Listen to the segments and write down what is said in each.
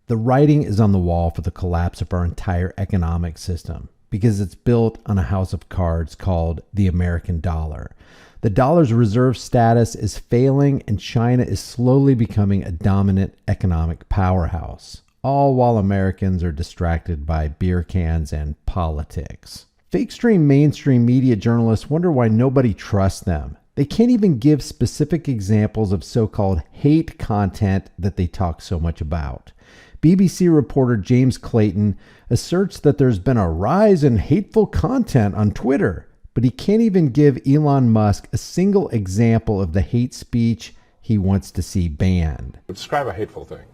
The writing is on the wall for the collapse of our entire economic system because it's built on a house of cards called the American dollar. The dollar's reserve status is failing and China is slowly becoming a dominant economic powerhouse, all while Americans are distracted by beer cans and politics. Fake-stream mainstream media journalists wonder why nobody trusts them. They can't even give specific examples of so-called hate content that they talk so much about. BBC reporter James Clayton asserts that there's been a rise in hateful content on Twitter, but he can't even give Elon Musk a single example of the hate speech he wants to see banned. Describe a hateful thing.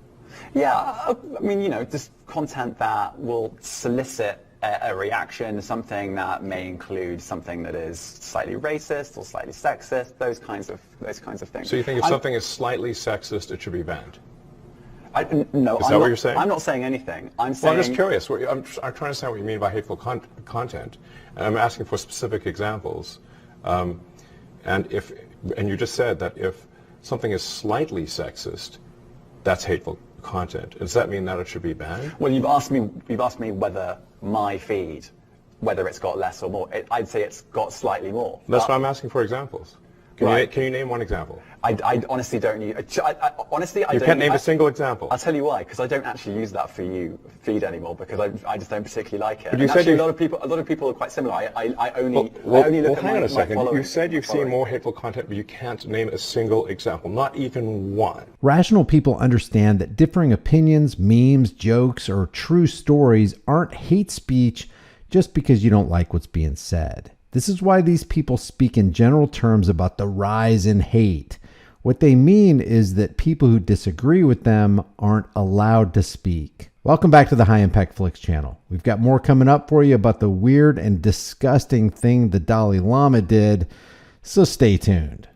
Yeah, I mean, just content that will solicit a reaction, something that may include something that is slightly racist or slightly sexist, those kinds of things. So you think if something is slightly sexist, it should be banned? No, is that what you're saying? I'm not saying anything. I'm saying. Well, I'm just curious. I'm trying to understand what you mean by hateful content, and I'm asking for specific examples. And you just said that if something is slightly sexist, that's hateful content. Does that mean that it should be banned? Well, you've asked me whether my feed, whether it's got less or more. I'd say it's got slightly more. That's why I'm asking for examples. Can you name one example? I honestly don't need. Honestly, I you don't. can't name a single example. I'll tell you why. Because I don't actually use that feed anymore. Because I just don't particularly like it. But you and said actually, a lot of people are quite similar. I only look at hang on a second. my You said you've seen more hateful content, but you can't name a single example, not even one. Rational people understand that differing opinions, memes, jokes, or true stories aren't hate speech just because you don't like what's being said. This is why these people speak in general terms about the rise in hate. What they mean is that people who disagree with them aren't allowed to speak. Welcome back to the High Impact Flicks channel. We've got more coming up for you about the weird and disgusting thing the Dalai Lama did, so stay tuned.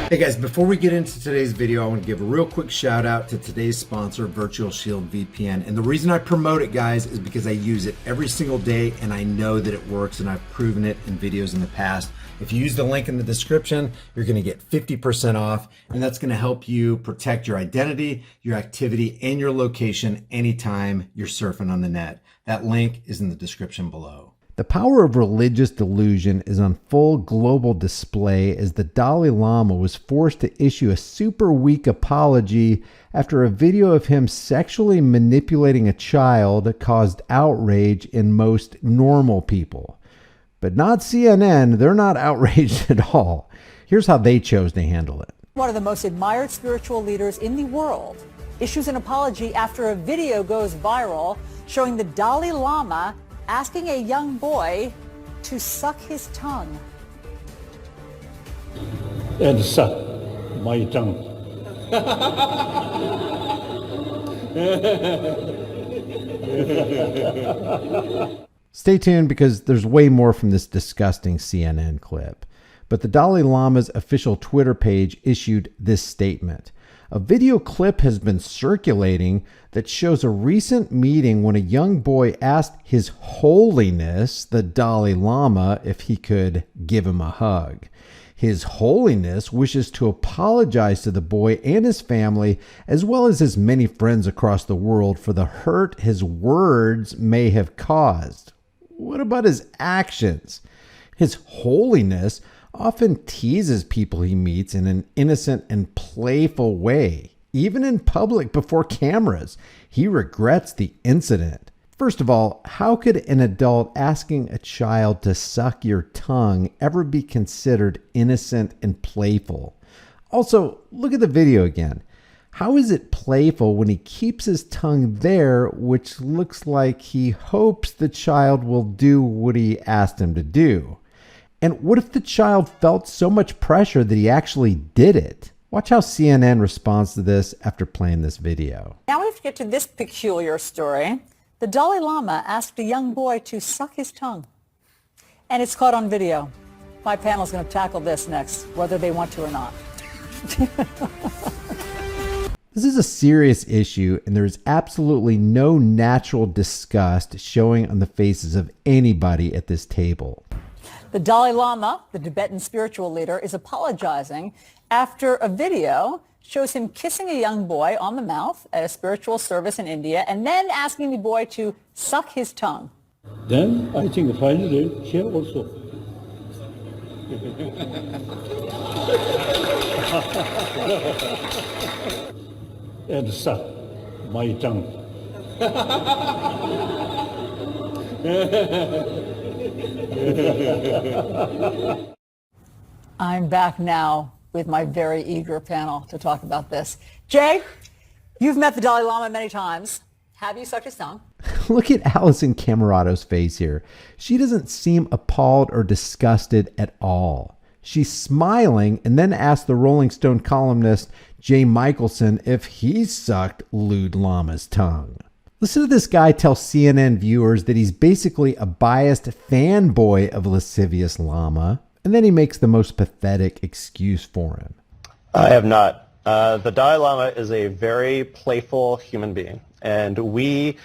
Hey guys, before we get into today's video, I want to give a real quick shout out to today's sponsor, Virtual Shield VPN. And the reason I promote it, guys, is because I use it every single day and I know that it works and I've proven it in videos in the past. If you use the link in the description, you're going to get 50% off, and that's going to help you protect your identity, your activity, and your location anytime you're surfing on the net. That link is in the description below. The power of religious delusion is on full global display as the Dalai Lama was forced to issue a super weak apology after a video of him sexually manipulating a child caused outrage in most normal people. But not CNN, they're not outraged at all. Here's how they chose to handle it. One of the most admired spiritual leaders in the world issues an apology after a video goes viral showing the Dalai Lama asking a young boy to suck his tongue. And suck my tongue. Stay tuned because there's way more from this disgusting CNN clip. But the Dalai Lama's official Twitter page issued this statement. A video clip has been circulating that shows a recent meeting when a young boy asked His Holiness, the Dalai Lama, if he could give him a hug. His Holiness wishes to apologize to the boy and his family, as well as his many friends across the world, for the hurt his words may have caused. What about his actions? His Holiness often teases people he meets in an innocent and playful way. Even in public before cameras, he regrets the incident. First of all, how could an adult asking a child to suck your tongue ever be considered innocent and playful? Also, look at the video again. How is it playful when he keeps his tongue there, which looks like he hopes the child will do what he asked him to do? And what if the child felt so much pressure that he actually did it? Watch how CNN responds to this after playing this video. Now we have to get to this peculiar story. The Dalai Lama asked a young boy to suck his tongue, and it's caught on video. My panel is going to tackle this next, whether they want to or not. This is a serious issue, and there is absolutely no natural disgust showing on the faces of anybody at this table. The The Dalai Lama, the Tibetan spiritual leader, is apologizing after a video shows him kissing a young boy on the mouth at a spiritual service in India and then asking the boy to suck his tongue. Then I think finally here also. And suck my tongue. I'm back now with my very eager panel to talk about this. Jay, you've met the Dalai Lama many times. Have you sucked his tongue? Look at Allison Camerado's face here. She doesn't seem appalled or disgusted at all. She's smiling and then asked the Rolling Stone columnist Jay Michelson if he sucked lewd Lama's tongue. Listen to this guy tell CNN viewers that he's basically a biased fanboy of lascivious Lama, and then he makes the most pathetic excuse for him. I have not. The Dalai Lama is a very playful human being, and we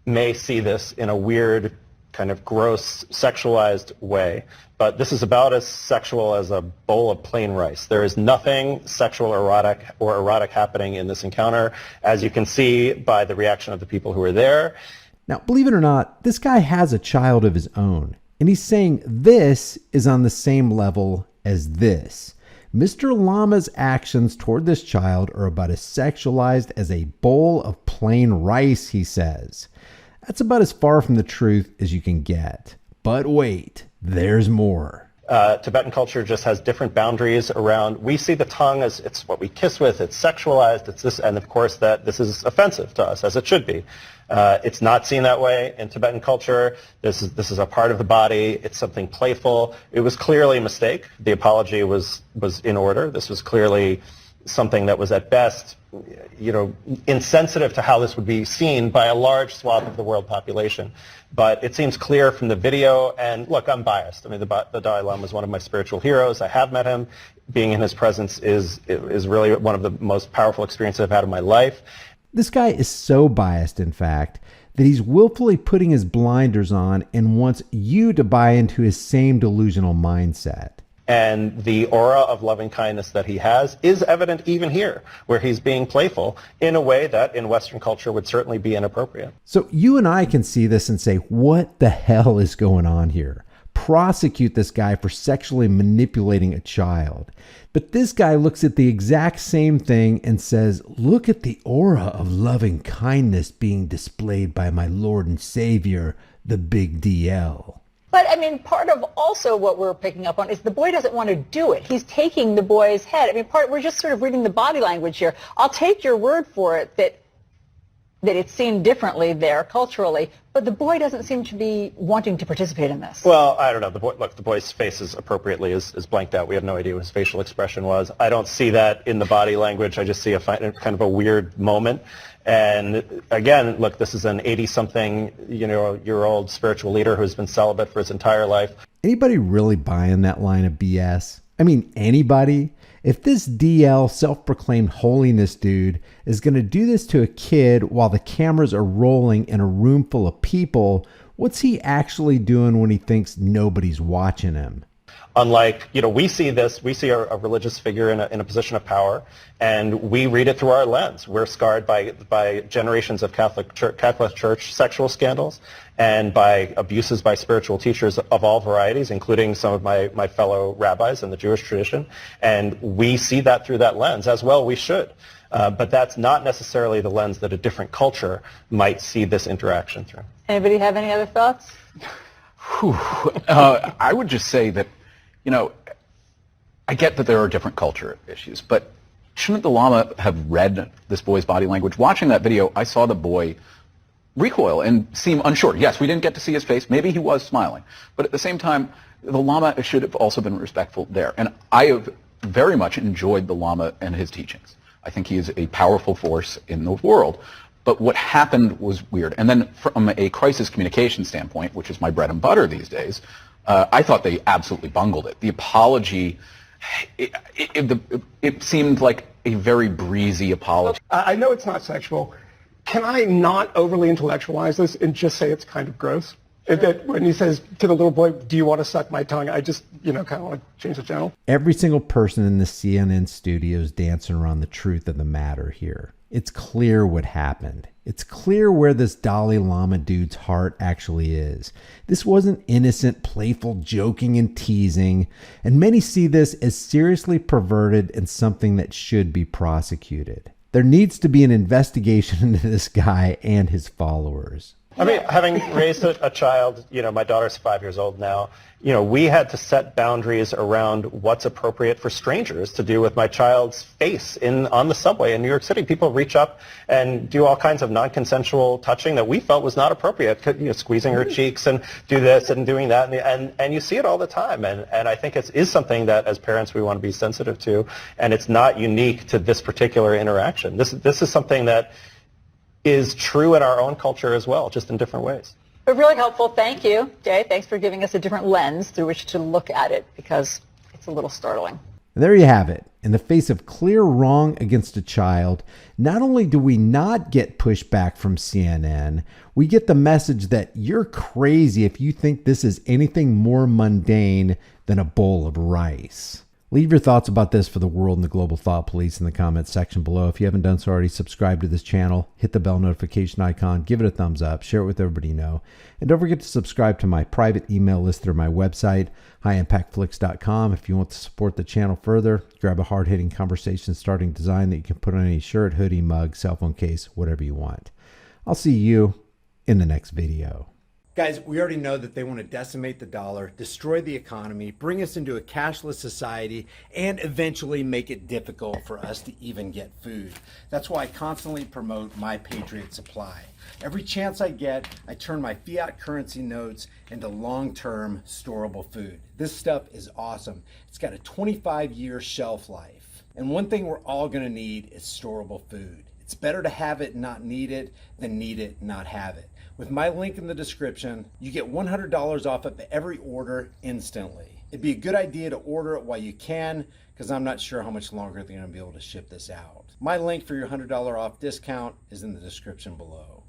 may see this in a weird, kind of gross, sexualized way, but this is about as sexual as a bowl of plain rice. There is nothing sexual or erotic happening in this encounter, as you can see by the reaction of the people who are there. Now, believe it or not, this guy has a child of his own, and he's saying this is on the same level as this. Mr. Lama's actions toward this child are about as sexualized as a bowl of plain rice, he says. That's about as far from the truth as you can get. But wait, there's more. Tibetan culture just has different boundaries around. We see the tongue as it's what we kiss with, it's sexualized, it's this, and of course that this is offensive to us, as it should be. It's not seen that way in Tibetan culture. This is a part of the body. It's something playful. It was clearly a mistake. The apology was in order. This was clearly something that was at best, insensitive to how this would be seen by a large swath of the world population. But it seems clear from the video, and look, I'm biased. I mean, the Dalai Lama is one of my spiritual heroes. I have met him. Being in his presence is really one of the most powerful experiences I've had in my life. This guy is so biased, in fact, that he's willfully putting his blinders on and wants you to buy into his same delusional mindset. And the aura of loving kindness that he has is evident even here, where he's being playful in a way that in Western culture would certainly be inappropriate. So you and I can see this and say, what the hell is going on here? Prosecute this guy for sexually manipulating a child. But this guy looks at the exact same thing and says, look at the aura of loving kindness being displayed by my Lord and Savior, the big DL. But, I mean, part of also what we're picking up on is the boy doesn't want to do it. He's taking the boy's head. I mean, we're just sort of reading the body language here. I'll take your word for it that it's seen differently there culturally, but the boy doesn't seem to be wanting to participate in this. Well, I don't know. The boy's face is appropriately is blanked out. We have no idea what his facial expression was. I don't see that in the body language. I just see a kind of a weird moment. And again, look, this is an 80-something, year old spiritual leader who's been celibate for his entire life. Anybody really buying that line of BS? I mean, anybody? If this DL self-proclaimed holiness dude is going to do this to a kid while the cameras are rolling in a room full of people, what's he actually doing when he thinks nobody's watching him? Unlike, we see a religious figure in a position of power, and we read it through our lens. We're scarred by generations of Catholic Church sexual scandals and by abuses by spiritual teachers of all varieties, including some of my fellow rabbis in the Jewish tradition. And we see that through that lens, as well we should. But that's not necessarily the lens that a different culture might see this interaction through. Anybody have any other thoughts? I would just say that, I get that there are different culture issues, but shouldn't the Lama have read this boy's body language? Watching that video, I saw the boy recoil and seem unsure. Yes, we didn't get to see his face. Maybe he was smiling. But at the same time, the Lama should have also been respectful there. And I have very much enjoyed the Lama and his teachings. I think he is a powerful force in the world. But what happened was weird. And then from a crisis communication standpoint, which is my bread and butter these days, I thought they absolutely bungled it. The apology, it seemed like a very breezy apology. I know it's not sexual. Can I not overly intellectualize this and just say it's kind of gross? that when he says to the little boy, do you want to suck my tongue? I just, kind of want to change the channel. Every single person in the CNN studio is dancing around the truth of the matter here. It's clear what happened. It's clear where this Dalai Lama dude's heart actually is. This wasn't innocent, playful joking and teasing, and many see this as seriously perverted and something that should be prosecuted. There needs to be an investigation into this guy and his followers. I mean, having raised a child, my daughter's 5 years old now, we had to set boundaries around what's appropriate for strangers to do with my child's face on the subway in New York City. People reach up and do all kinds of non-consensual touching that we felt was not appropriate, squeezing her cheeks and do this and doing that. And you see it all the time. And I think it is something that as parents we want to be sensitive to. And it's not unique to this particular interaction. This is something that is true in our own culture as well, just in different ways. But really helpful. Thank you, Jay. Thanks for giving us a different lens through which to look at it, because it's a little startling. And there you have it. In the face of clear wrong against a child, not only do we not get pushback from CNN, we get the message that you're crazy if you think this is anything more mundane than a bowl of rice. Leave your thoughts about this for the world and the global thought police in the comments section below. If you haven't done so already, subscribe to this channel, hit the bell notification icon, give it a thumbs up, share it with everybody you know. And don't forget to subscribe to my private email list through my website, highimpactflix.com. If you want to support the channel further, grab a hard-hitting conversation starting design that you can put on any shirt, hoodie, mug, cell phone case, whatever you want. I'll see you in the next video. Guys, we already know that they want to decimate the dollar, destroy the economy, bring us into a cashless society, and eventually make it difficult for us to even get food. That's why I constantly promote My Patriot Supply. Every chance I get, I turn my fiat currency notes into long-term storable food. This stuff is awesome. It's got a 25-year shelf life. And one thing we're all going to need is storable food. It's better to have it and not need it than need it and not have it. With my link in the description, you get $100 off of every order instantly. It'd be a good idea to order it while you can, because I'm not sure how much longer they're going to be able to ship this out. My link for your $100 off discount is in the description below.